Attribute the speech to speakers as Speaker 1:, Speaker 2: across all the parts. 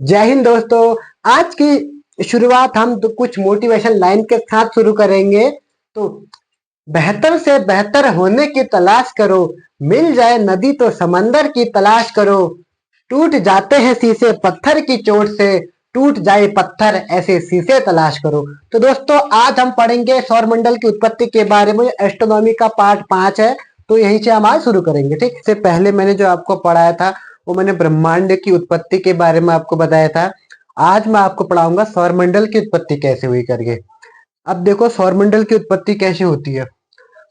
Speaker 1: जय हिंद दोस्तों। आज की शुरुआत हम तो कुछ मोटिवेशन लाइन के साथ शुरू करेंगे। तो बेहतर से बेहतर होने की तलाश करो, मिल जाए नदी तो समंदर की तलाश करो। टूट जाते हैं शीशे पत्थर की चोट से, टूट जाए पत्थर ऐसे शीशे तलाश करो। तो दोस्तों आज हम पढ़ेंगे सौरमंडल की उत्पत्ति के बारे में। एस्ट्रोनॉमी का पार्ट 5 है, तो यहीं से हम आज शुरू करेंगे। ठीक, इससे पहले मैंने जो आपको पढ़ाया था वो मैंने ब्रह्मांड की उत्पत्ति के बारे में आपको बताया था। आज मैं आपको पढ़ाऊंगा सौरमंडल की उत्पत्ति कैसे हुई करके। अब देखो सौरमंडल की उत्पत्ति कैसे होती है।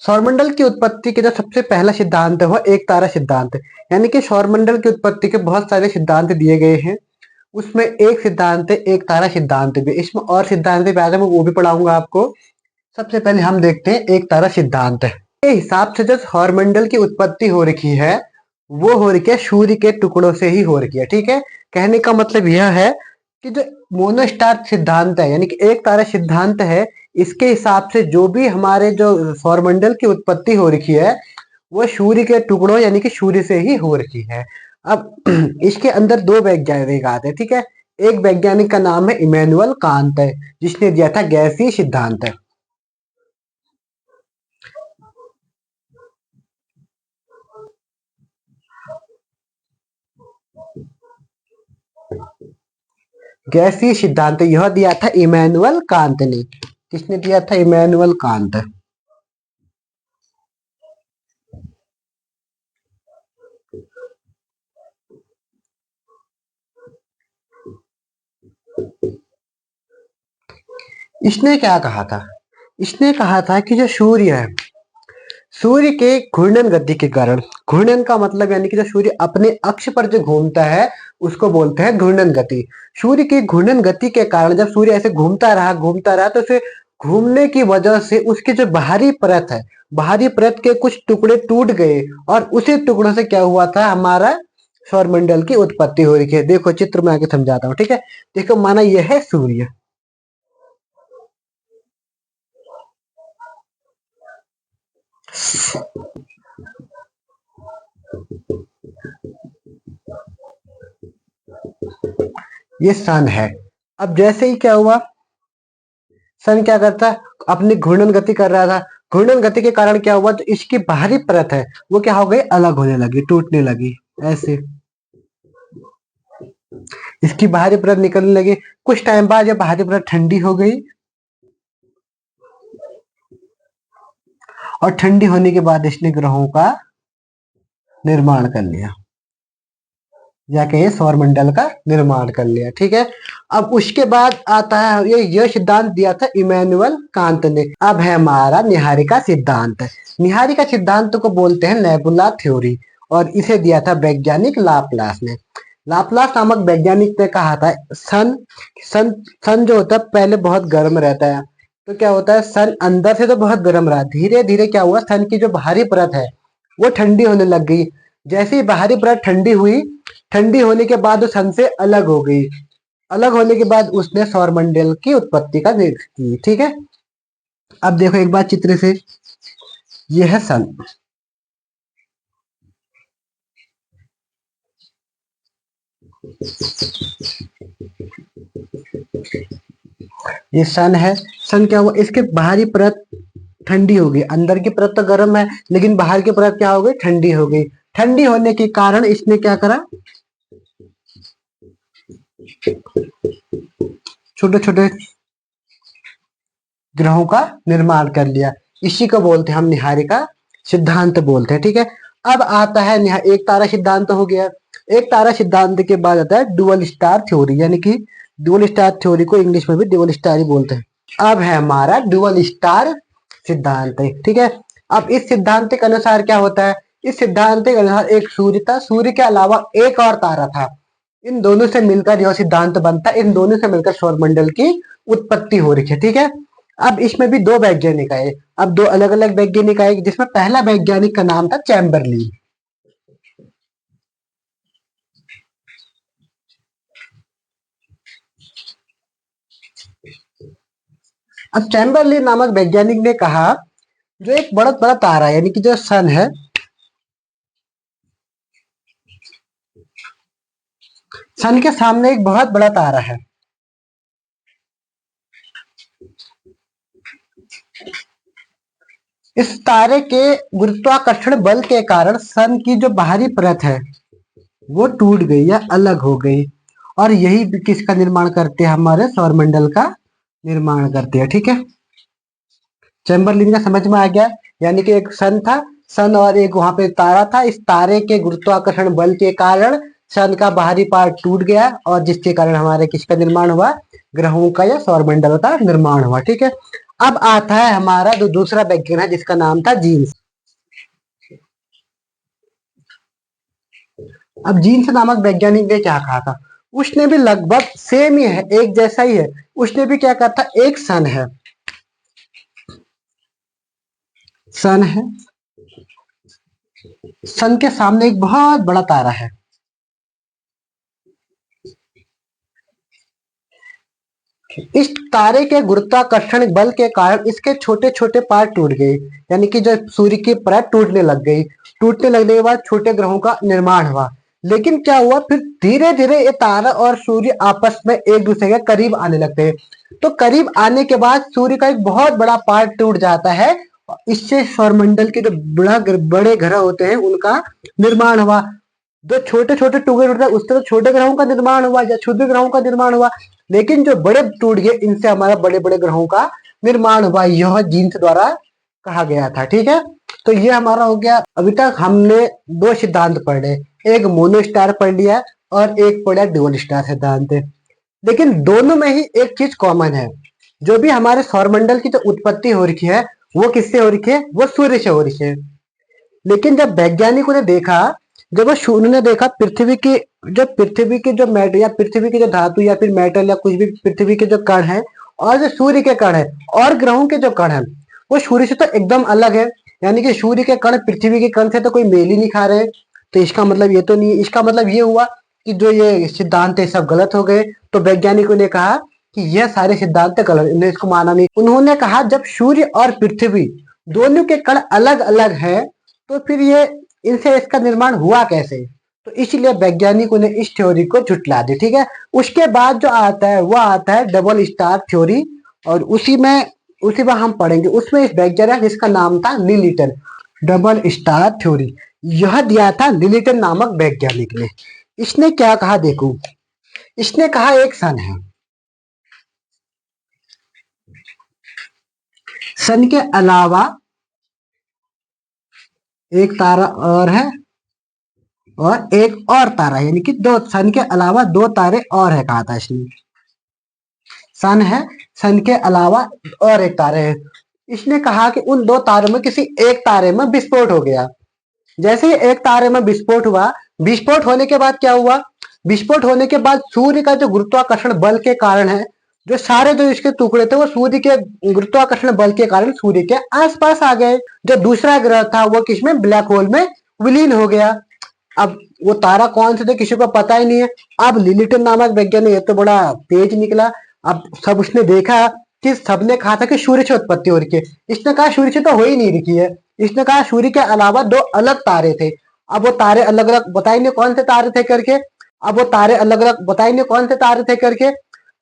Speaker 1: सौरमंडल की उत्पत्ति के जो सबसे पहला सिद्धांत है वो एक तारा सिद्धांत है। यानी कि सौरमंडल की उत्पत्ति के बहुत सारे सिद्धांत दिए गए हैं, उसमें एक सिद्धांत है एक तारा सिद्धांत भी। इसमें और सिद्धांत भी आगे मैं वो भी पढ़ाऊंगा आपको। सबसे पहले हम देखते हैं एक तारा सिद्धांत है। के हिसाब से जो सौरमंडल की उत्पत्ति हो रखी है वो हो रखी है सूर्य के टुकड़ों से ही हो रखी है। ठीक है, कहने का मतलब यह है कि जो मोनोस्टार सिद्धांत है यानी कि एक तारा सिद्धांत है, इसके हिसाब से जो भी हमारे जो सौरमंडल की उत्पत्ति हो रखी है वो सूर्य के टुकड़ों यानी कि सूर्य से ही हो रखी है। अब इसके अंदर दो वैज्ञानिक आते हैं। ठीक है, एक वैज्ञानिक का नाम है इमैनुअल कांत है, जिसने दिया था गैसीय सिद्धांत है। गैसीय सिद्धांत यह दिया था इमैनुअल कांत ने। किसने दिया था? Immanuel Kant. इसने क्या कहा था? इसने कहा था कि जो सूर्य है, सूर्य के घूर्णन गति के कारण, घूर्णन का मतलब यानी कि जो सूर्य अपने अक्ष पर जो घूमता है उसको बोलते हैं घूर्णन गति। सूर्य की घूर्णन गति के कारण जब सूर्य ऐसे घूमता रहा तो उसे घूमने की वजह से उसकी जो बाहरी परत है, बाहरी परत के कुछ टुकड़े टूट गए और उसी टुकड़ों से क्या हुआ था, हमारा सौरमंडल की उत्पत्ति हो रही है। देखो चित्र में आके समझाता हूँ। ठीक है, देखो माना यह है सूर्य, ये सन है। अब जैसे ही क्या हुआ, सन क्या करता है, अपनी घूर्णन गति कर रहा था। घूर्णन गति के कारण क्या हुआ, तो इसकी बाहरी परत है वो क्या हो गई, अलग होने लगी, टूटने लगी। ऐसे इसकी बाहरी परत निकलने लगी। कुछ टाइम बाद जब बाहरी परत ठंडी हो गई और ठंडी होने के बाद इसने ग्रहों का निर्माण कर लिया, जाके ये सौरमंडल का निर्माण कर लिया। ठीक है, अब उसके बाद आता है ये सिद्धांत दिया था इमैनुअल कांत ने। अब है हमारा निहारिका सिद्धांत। निहारिका सिद्धांत को बोलते हैं नेबुला थ्योरी, और इसे दिया था वैज्ञानिक लाप्लास ने। लाप्लास नामक वैज्ञानिक ने कहा था सन सन सन जो होता है पहले बहुत गर्म रहता है। तो क्या होता है, सन अंदर से तो बहुत गर्म रहा, धीरे धीरे क्या हुआ, सन की जो बाहरी परत है वो ठंडी होने लग गई। जैसे ही बाहरी परत ठंडी हुई, ठंडी होने के बाद वो सन से अलग हो गई। अलग होने के बाद उसने सौरमंडल की उत्पत्ति का निर्देश की। ठीक है, अब देखो एक बार चित्र से, ये है सन, ये सन है। सन क्या हुआ, इसके बाहरी परत ठंडी हो गई, अंदर की परत तो गर्म है लेकिन बाहर की परत क्या हो गई, ठंडी हो गई। ठंडी होने के कारण इसने क्या करा, छोटे छोटे ग्रहों का निर्माण कर लिया। इसी को बोलते हैं हम निहारिका सिद्धांत बोलते हैं। ठीक है, अब आता है एक तारा सिद्धांत हो गया। एक तारा सिद्धांत के बाद आता है डुअल स्टार थ्योरी, यानी कि डुअल स्टार थ्योरी को इंग्लिश में भी डुअल स्टार ही बोलते हैं। अब है हमारा डुअल स्टार सिद्धांत। ठीक है, अब इस सिद्धांत के अनुसार क्या होता है, इस सिद्धांत के अनुसार एक सूर्य था, सूर्य के अलावा एक और तारा था। इन दोनों से मिलकर यह सिद्धांत बनता है, इन दोनों से मिलकर सौरमंडल की उत्पत्ति हो रही है। ठीक है, अब इसमें भी दो वैज्ञानिक आए। अब दो अलग अलग वैज्ञानिक आए, जिसमें पहला वैज्ञानिक का नाम था चैम्बरलिन। अब चैम्बरलिन नामक वैज्ञानिक ने कहा जो एक बहुत बड़ा तारा है यानी कि जो सन है, सन के सामने एक बहुत बड़ा तारा है। इस तारे के गुरुत्वाकर्षण बल के कारण सन की जो बाहरी परत है वो टूट गई या अलग हो गई, और यही किसका निर्माण करते हैं, हमारे सौरमंडल का निर्माण करते हैं। ठीक है, चैम्बरलिन का समझ में आ गया। यानी कि एक सन था, सन और एक वहां पे तारा था। इस तारे के गुरुत्वाकर्षण बल के कारण सन का बाहरी पार्ट टूट गया, और जिसके कारण हमारे किसका निर्माण हुआ, ग्रहों का या सौरमंडल का निर्माण हुआ। ठीक है, अब आता है हमारा जो दूसरा वैज्ञानिक है जिसका नाम था जीन्स। अब जीन्स नामक वैज्ञानिक ने क्या कहा था, उसने भी लगभग सेम ही है, एक जैसा ही है। उसने भी क्या कहा था, एक सन है, सन है, सन के सामने एक बहुत बड़ा तारा है। इस तारे के गुरुत्वाकर्षण बल के कारण इसके छोटे छोटे पार्ट टूट गए, यानी कि जो सूर्य की परत टूटने लग गई। टूटने लगने के बाद छोटे ग्रहों का निर्माण हुआ। लेकिन क्या हुआ, फिर धीरे धीरे ये तारा और सूर्य आपस में एक दूसरे के करीब आने लगते हैं। तो करीब आने के बाद सूर्य का एक बहुत बड़ा पार्ट टूट जाता है। इससे सौरमंडल के जो बड़े ग्रह होते हैं उनका निर्माण हुआ। जो छोटे छोटे टुकड़े टूटते हैं उससे तो छोटे ग्रहों का निर्माण हुआ या क्षुद्र ग्रहों का निर्माण हुआ, लेकिन जो बड़े टूट गए इनसे हमारा बड़े बड़े ग्रहों का निर्माण हुआ। यह जीन्स द्वारा कहा गया था। ठीक है, तो ये हमारा हो गया। अभी तक हमने दो सिद्धांत पढ़े, एक मोनो स्टार पढ़ लिया और एक पढ़ा ड्यूअल स्टार सिद्धांत। लेकिन दोनों में ही एक चीज कॉमन है, जो भी हमारे सौरमंडल की जो उत्पत्ति हो रही है वो किससे हो रही है, वो सूर्य से हो रही है। लेकिन जब वैज्ञानिकों ने देखा, जब वो उन्होंने देखा पृथ्वी की जो मेटल या पृथ्वी की जो धातु या फिर मेटल या कुछ भी पृथ्वी के जो कण है और जो सूर्य के कण है और ग्रहों के जो कण है वो सूर्य से तो एकदम अलग है। यानी कि सूर्य के कण पृथ्वी के कण से तो कोई मेल ही नहीं खा रहे। तो इसका मतलब ये तो नहीं, इसका मतलब ये हुआ कि जो ये सिद्धांत है सब गलत हो गए। तो वैज्ञानिकों ने कहा कि यह सारे सिद्धांत गलत, इन्हें इसको माना नहीं। उन्होंने कहा जब सूर्य और पृथ्वी दोनों के कण अलग अलग है तो फिर ये इनसे इसका निर्माण हुआ कैसे। तो इसलिए वैज्ञानिकों ने इस थ्योरी को झुटला दी। ठीक है, उसके बाद जो आता है वो आता है डबल स्टार थ्योरी, और उसी में हम पढ़ेंगे। उसमें इस वैज्ञानिक जिसका नाम था लिलिटन, डबल स्टार थ्योरी यह दिया था लिलिटन नामक वैज्ञानिक ने। इसने क्या कहा देखो, इसने कहा एक सन है, सन के अलावा एक तारा और है और एक और तारा, यानी कि दो, सन के अलावा दो तारे और है कहा था इसने। सन है, सन के अलावा और एक तारे है। इसने कहा कि उन दो तारों में किसी एक तारे में विस्फोट हो गया। जैसे ही एक तारे में विस्फोट हुआ, विस्फोट होने के बाद क्या हुआ, विस्फोट होने के बाद सूर्य का जो गुरुत्वाकर्षण बल के कारण है, जो सारे जो इसके टुकड़े थे वो सूर्य के गुरुत्वाकर्षण बल के कारण सूर्य के आसपास आ गए। जो दूसरा ग्रह था वो किसमें, ब्लैक होल में विलीन हो गया। अब वो तारा कौन से थे किसी को पता ही नहीं है। अब लिलिटन नामक वैज्ञानिक ये तो बड़ा तेज निकला। अब सब उसने देखा कि सबने कहा था कि सूर्य से उत्पत्ति हो रही है, इसने कहा सूर्य से तो हो ही नहीं रही है। इसने कहा सूर्य के अलावा दो अलग तारे थे। अब वो तारे अलग अलग बताएंगे कौन से तारे थे करके, अब वो तारे अलग अलग बताएंगे कौन से तारे थे करके।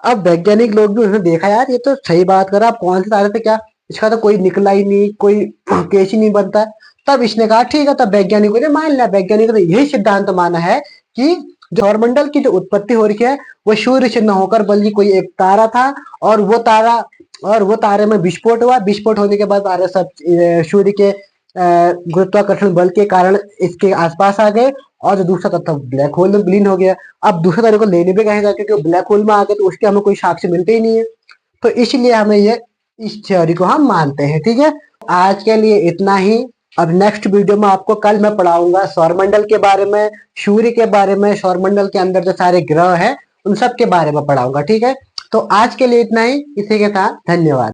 Speaker 1: अब वैज्ञानिक लोग भी उसने देखा यार ये तो सही बात करा, अब कौन से तारे थे क्या, इसका तो कोई निकला ही नहीं, कोई केस ही नहीं बनता। तब इसने कहा ठीक है, तब वैज्ञानिकों ने मान लिया, वैज्ञानिकों ने यही सिद्धांत माना है कि जो सौरमंडल की जो उत्पत्ति हो रही है वो सूर्य से न होकर बल्कि कोई एक तारा था, और वो तारे में विस्फोट हुआ। विस्फोट होने के बाद तारे सब सूर्य के गुरुत्वाकर्षण बल के कारण इसके आसपास आ गए, और जो दूसरा तत्व ब्लैक होल में विलीन हो गया। अब दूसरे तारे को लेने भी कहेगा क्योंकि वो ब्लैक होल में आ गए तो उसके हमें कोई साक्ष्य मिलते ही नहीं है। तो इसलिए हमें ये इस थ्योरी को हम मानते हैं। ठीक है, आज के लिए इतना ही। अब नेक्स्ट वीडियो में आपको कल मैं पढ़ाऊंगा सौरमंडल के बारे में, सूर्य के बारे में, सौरमंडल के अंदर जो सारे ग्रह हैं उन सब के बारे में पढ़ाऊंगा। ठीक है, तो आज के लिए इतना ही। इसी के साथ धन्यवाद।